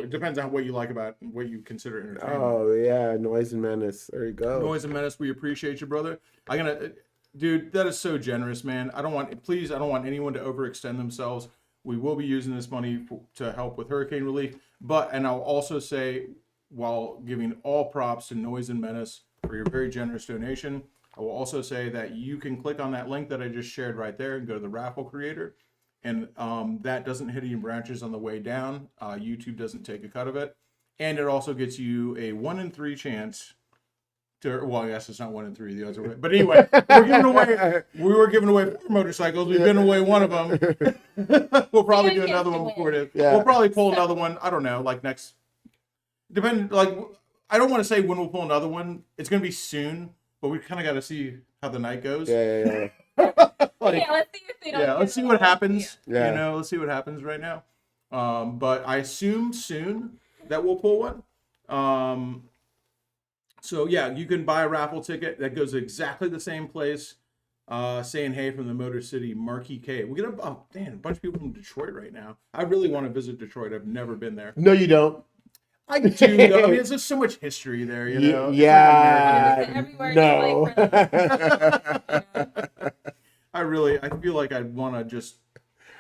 depends on what you like about what you consider entertainment. Oh yeah, Noise and Menace. There you go. Noise and Menace, we appreciate you, brother. Dude, that is so generous, man. I don't want anyone to overextend themselves. We will be using this money to help with hurricane relief, and I'll also say, while giving all props to Noise and Menace for your very generous donation, I will also say that you can click on that link that I just shared right there and go to the raffle creator. And that doesn't hit any branches on the way down. YouTube doesn't take a cut of it. And it also gets you a 1 in 3 chance to, well, I guess it's not 1 in 3, the odds are right. But anyway, we were giving away 4 motorcycles. We've given away one of them. We'll probably do another one before it. Yeah. We'll probably pull another one. I don't know, like next, I don't want to say when we'll pull another one. It's going to be soon, but we kind of got to see how the night goes. Yeah. Let's see if they don't. Yeah, let's see what happens. Yeah. You know, let's see what happens right now. But I assume soon that we'll pull one. So yeah, you can buy a raffle ticket that goes to exactly the same place. Saying hey from the Motor City, Marky K. We get a bunch of people from Detroit right now. I really want to visit Detroit. I've never been there. No, you don't. I do. Though. I mean, there's just so much history there. You know. Yeah. No. I feel like I'd want to just.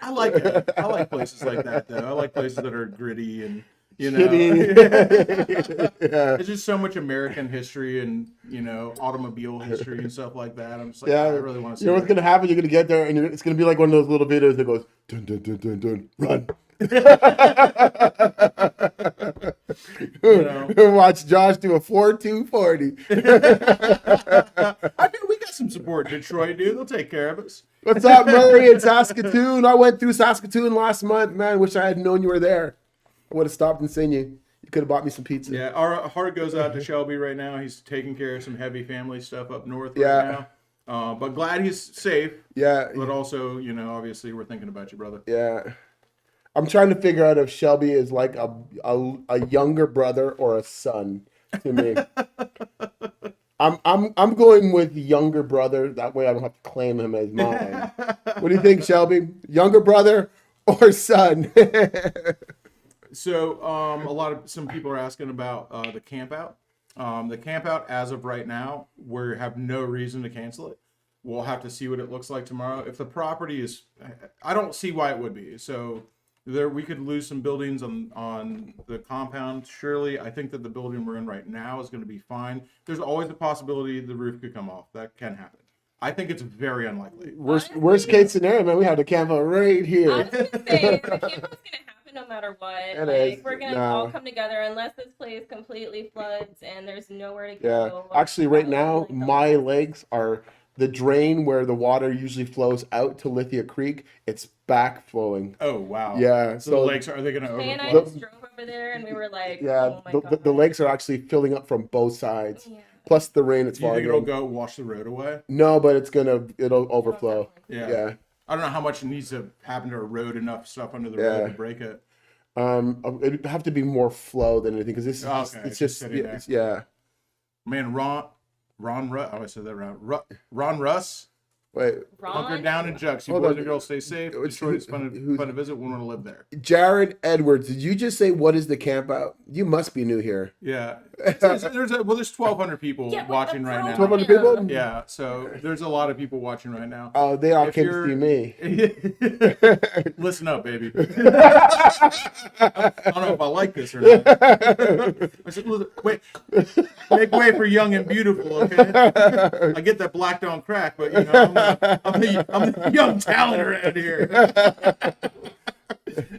I like it. I like places like that, though. I like places that are gritty and Yeah. It's just so much American history and automobile history and stuff like that. I'm just like, I really want to see. You know what's gonna happen? You're gonna get there, and it's gonna be like one of those little videos that goes dun dun dun dun dun run. Watch Josh do a 4.240. I think we got some support in Detroit, dude. They'll take care of us. What's up, Murray in Saskatoon? I went through Saskatoon last month, man. Wish I had known you were there. I would have stopped and seen you. You could have bought me some pizza. Yeah, our heart goes out to Shelby right now. He's taking care of some heavy family stuff up north right now. But glad he's safe. Yeah. But also, obviously we're thinking about you, brother. Yeah. I'm trying to figure out if Shelby is like a younger brother or a son to me. I'm going with younger brother. That way I don't have to claim him as mine. What do you think, Shelby? Younger brother or son? So some people are asking about the camp out. The camp out as of right now, we have no reason to cancel it. We'll have to see what it looks like tomorrow. If the property is, I don't see why it would be. So we could lose some buildings on the compound. Surely, I think that the building we're in right now is going to be fine. There's always the possibility the roof could come off. That can happen. I think it's very unlikely. Worst case scenario, man. We have the camp out right here. I was gonna say the camp out's gonna happen no matter what. We're gonna all come together unless this place completely floods and there's nowhere to go. Yeah, actually, right now my legs are the drain where the water usually flows out to Lithia Creek. It's back flowing. Oh wow. Yeah. So the lakes are they gonna Jay and I overflow? just drove over there, and we were like, yeah, oh my God. the lakes are actually filling up from both sides. Yeah. Plus the rain it's Do you falling think it'll in. go wash the road away? No, but it'll overflow. Yeah. I don't know how much needs to happen to a road, enough stuff under the road to break it. It'd have to be more flow than anything because this it's just Man, Ron Russ. Oh, I said that wrong. Ron Russ. Wait, Hunker down in Jucks. You boys and girls stay safe. Detroit is fun to visit. We want to live there. Jared Edwards, did you just say what is the camp out? You must be new here. Yeah, there's 1,200 people watching right now. 1,200 people? Yeah, so there's a lot of people watching right now. Oh, they all came to see me. Listen up, baby. I don't know if I like this or not. I said, wait, make way for young and beautiful, okay? I get that black don't crack, but you know, I'm the young talent around here.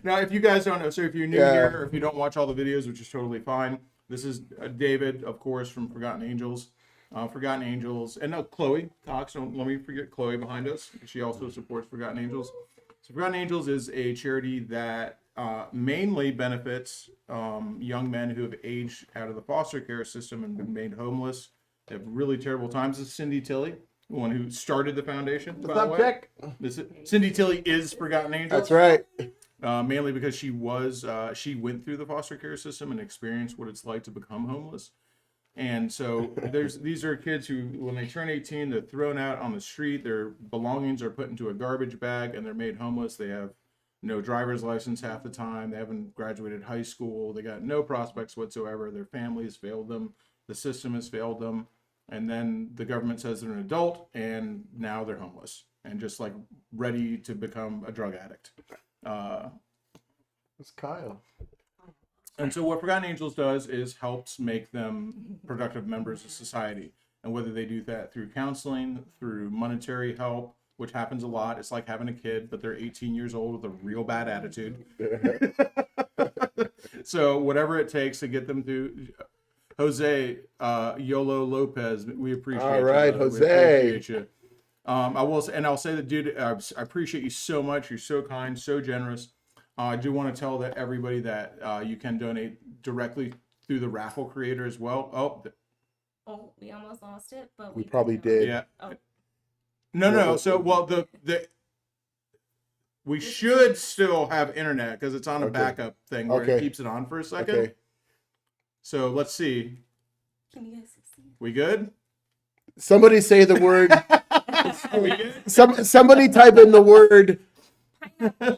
Now, if you guys don't know, so if you're new here, or if you don't watch all the videos, which is totally fine, this is David, of course, from Forgotten Angels. Forgotten Angels, and Chloe Cox. Don't let me forget Chloe behind us. She also supports Forgotten Angels. So Forgotten Angels is a charity that mainly benefits young men who have aged out of the foster care system and been made homeless. They have really terrible times. This is Cindy Tilley, the one who started the foundation. What's up, Jack? Cindy Tilley is Forgotten Angels. That's right. Mainly because she went through the foster care system and experienced what it's like to become homeless. And so these are kids who, when they turn 18, they're thrown out on the street. Their belongings are put into a garbage bag and they're made homeless. They have no driver's license half the time. They haven't graduated high school. They got no prospects whatsoever. Their families failed them. The system has failed them. And then the government says they're an adult, and now they're homeless and just like ready to become a drug addict. It's Kyle. And so what Forgotten Angels does is helps make them productive members of society. And whether they do that through counseling, through monetary help, which happens a lot. It's like having a kid, but they're 18 years old with a real bad attitude. So whatever it takes to get them through. Jose Yolo Lopez, we appreciate you. All right, brother. Jose. We appreciate you. I'll say that, dude, I appreciate you so much. You're so kind, so generous. I do want to tell everybody that you can donate directly through the raffle creator as well. Oh, we almost lost it, but we probably did. Yeah. Oh. No. So, we should still have internet because it's on a backup thing where it keeps it on for a second. Okay. So let's see. Can you guys see? We good? Somebody say the word. Somebody type in the word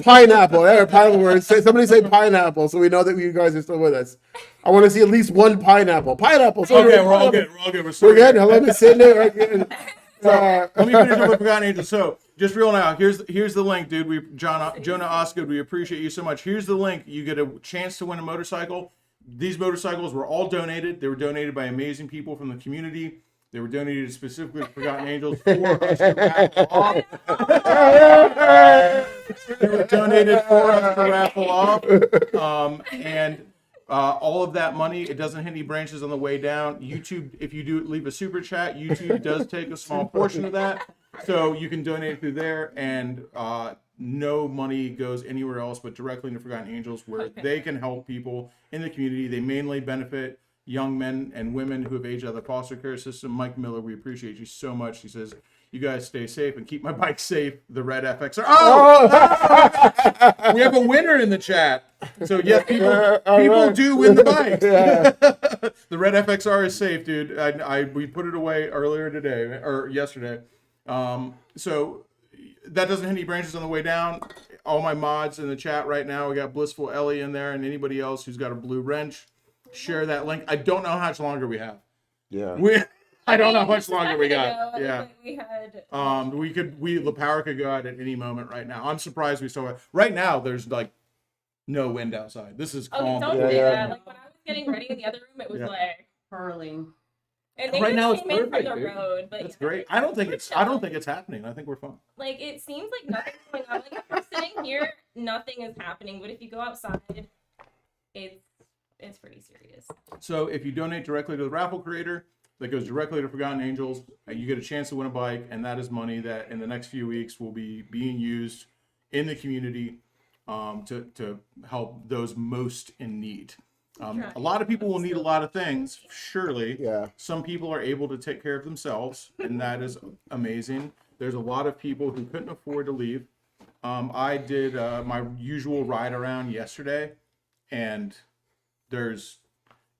pineapple. Pineapple word. Somebody say pineapple so we know that you guys are still with us. I want to see at least one pineapple. Pineapple. Okay, we're all good. We're all good. We're good. Let me sit there. Let me finish up with Forgotten Angels. So, just real now, here's the link, dude. Jonah Osgood, we appreciate you so much. Here's the link. You get a chance to win a motorcycle. These motorcycles were all donated. They were donated by amazing people from the community. They were donated specifically to Forgotten Angels for us to raffle off. They were donated for us to raffle off. And all of that money, it doesn't hit any branches on the way down. YouTube, if you do leave a super chat, YouTube does take a small portion of that. So you can donate through there, and no money goes anywhere else but directly into Forgotten Angels, where they can help people in the community. They mainly benefit young men and women who have aged out of the foster care system. Mike Miller, we appreciate you so much. He says, you guys stay safe and keep my bike safe. The red FXR. We have a winner in the chat. So yes, people do win the bike. The red FXR is safe, dude. We put it away earlier today or yesterday. So that doesn't hit any branches on the way down. All my mods in the chat right now, we got BlissfulEllie in there, and anybody else who's got a blue wrench, share that link. I don't know how much longer we have. I don't know how much longer we got. The power could go out at any moment right now. I'm surprised we still have. Right now, there's like no wind outside. This is calm. Don't say that. Like when I was getting ready in the other room, it was like hurling. And they right now it's came in perfect, from the road, but that's great. I don't think it's happening. I think we're fine. Like it seems like nothing's going on. Like if we're sitting here, nothing is happening. But if you go outside, it's pretty serious. So if you donate directly to the raffle creator, that goes directly to Forgotten Angels, you get a chance to win a bike, and that is money that in the next few weeks will be being used in the community. to help those most in need. A lot of people will need a lot of things, surely. Yeah. Some people are able to take care of themselves, and that is amazing. There's a lot of people who couldn't afford to leave. I did my usual ride around yesterday, and there's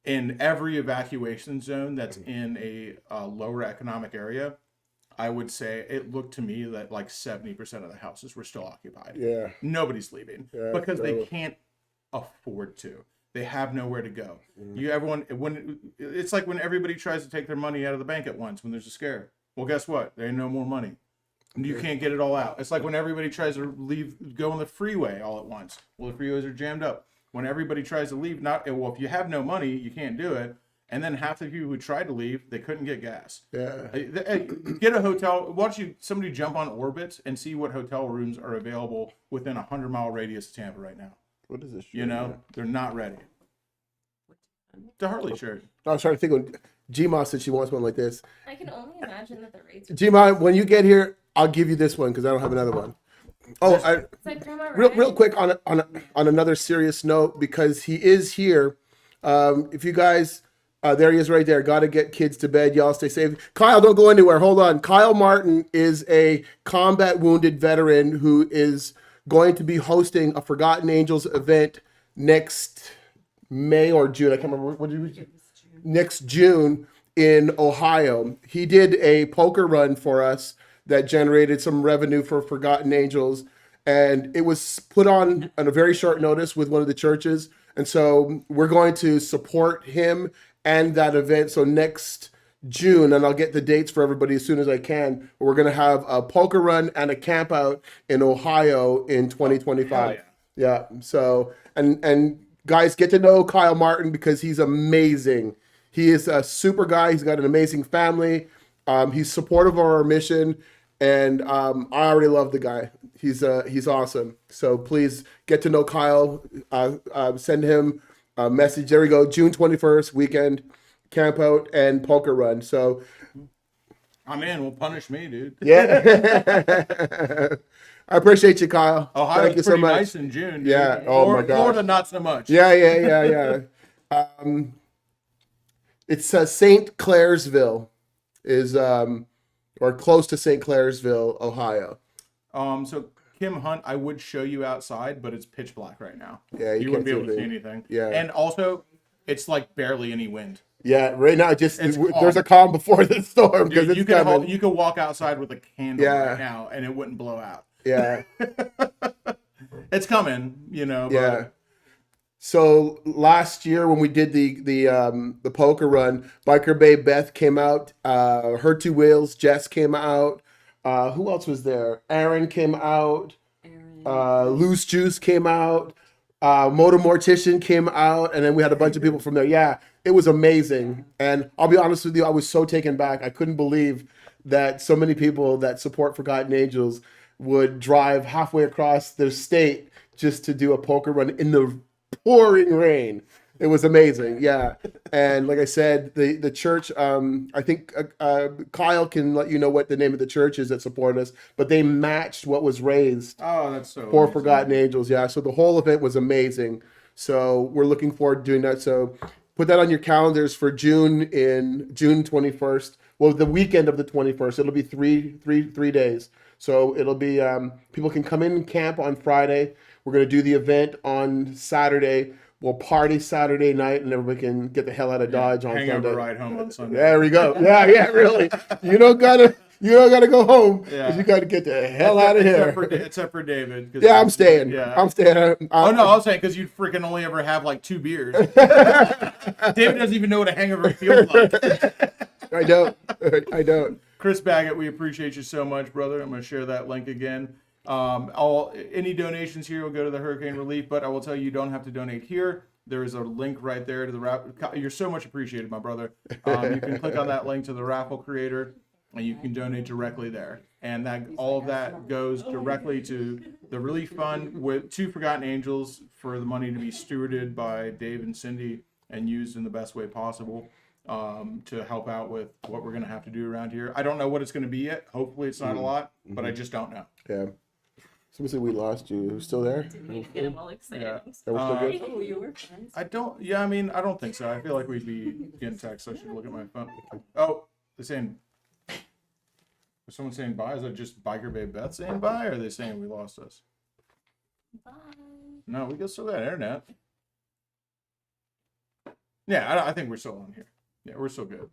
in every evacuation zone that's in a lower economic area, I would say it looked to me that like 70% of the houses were still occupied. Yeah. Nobody's leaving because they can't afford to. They have nowhere to go. When it's like when everybody tries to take their money out of the bank at once when there's a scare. Well, guess what? There ain't no more money. You can't get it all out. It's like when everybody tries to go on the freeway all at once. Well, the freeways are jammed up. When everybody tries to leave, if you have no money, you can't do it. And then half the people who tried to leave, they couldn't get gas. Yeah. Get a hotel. Why don't somebody jump on Orbit and see what hotel rooms are available within a 100-mile radius of Tampa right now. What is this? They're not ready. The Harley shirt. I was trying to think when Gma said she wants one like this. I can only imagine that the rates. Gma, when you get here, I'll give you this one because I don't have another one. Oh, it's like real quick on another serious note, because he is here. If you guys, there he is right there. Got to get kids to bed. Y'all stay safe. Kyle, don't go anywhere. Hold on. Kyle Martin is a combat wounded veteran who is going to be hosting a Forgotten Angels event next May or June. I can't remember. What did we? Next June in Ohio. He did a poker run for us that generated some revenue for Forgotten Angels, and it was put on a very short notice with one of the churches. And so we're going to support him and that event. So next June, and I'll get the dates for everybody as soon as I can, we're going to have a poker run and a camp out in Ohio in 2025. Yeah. So, and guys, get to know Kyle Martin because he's amazing. He is a super guy. He's got an amazing family. He's supportive of our mission. And I already love the guy. He's awesome. So please get to know Kyle. Send him a message. There we go. June 21st, weekend, camp out and poker run. So I'm in. Will punish me, dude. Yeah. I appreciate you, Kyle. Ohio's Thank you so pretty much. nice in June. Dude. Yeah. Oh my God. Florida, not so much. Yeah. It's St. Clairsville is or close to St. Clairsville, Ohio. So Kim Hunt, I would show you outside, but it's pitch black right now. Yeah, you wouldn't be able to see anything. Yeah, and also it's like barely any wind. Yeah, right now there's a calm before the storm because it's coming. You could walk outside with a candle right now and it wouldn't blow out. Yeah, it's coming, But... Yeah. So last year when we did the poker run, Biker Bay Beth came out, her two whales, Jess came out. Who else was there? Aaron came out. Loose Juice came out. Motor Mortician came out, and then we had a bunch of people from there. Yeah, it was amazing. And I'll be honest with you, I was so taken back. I couldn't believe that so many people that support Forgotten Angels would drive halfway across their state just to do a poker run in the pouring rain. It was amazing. Yeah. And like I said, the church, I think Kyle can let you know what the name of the church is that support us, but they matched what was raised that's so for amazing. Forgotten Angels. Yeah. So the whole event was amazing. So we're looking forward to doing that. So put that on your calendars for June 21st. Well, the weekend of the 21st, it'll be three days. So it'll be, people can come in and camp on Friday. We're going to do the event on Saturday. We'll party Saturday night, and everybody can get the hell out of Dodge on Sunday. Hangover ride home on Sunday. There we go. Yeah, really. You don't gotta go home. Yeah. You gotta get the hell out of here. Except for David. Yeah, I'm staying. Yeah. I'm staying. Oh no, I was saying because you freaking only ever have like 2 beers. David doesn't even know what a hangover feels like. I don't. Chris Baggett, we appreciate you so much, brother. I'm going to share that link again. Any donations here will go to the hurricane relief, but I will tell you, you don't have to donate here. There is a link right there to the raffle. You're so much appreciated, my brother. You can click on that link to the raffle creator, and you can donate directly there. And all of that goes directly to the relief fund to Forgotten Angels for the money to be stewarded by Dave and Cindy and used in the best way possible. To help out with what we're going to have to do around here. I don't know what it's going to be yet. Hopefully it's not a lot, but I just don't know. Yeah. Somebody said we lost you. Who's still there? Didn't mean to get him all excited. Yeah. I'm Are we still sorry. good? Oh, you were friends. I don't. Yeah, I mean, I don't think so. I feel like we'd be getting texts. I should look at my phone. Oh, they're saying. Is someone saying bye? Is that just Biker Babe Beth saying bye, or are they saying we lost us? Bye. No, we still got internet. Yeah, I think we're still on here. Yeah, we're still good.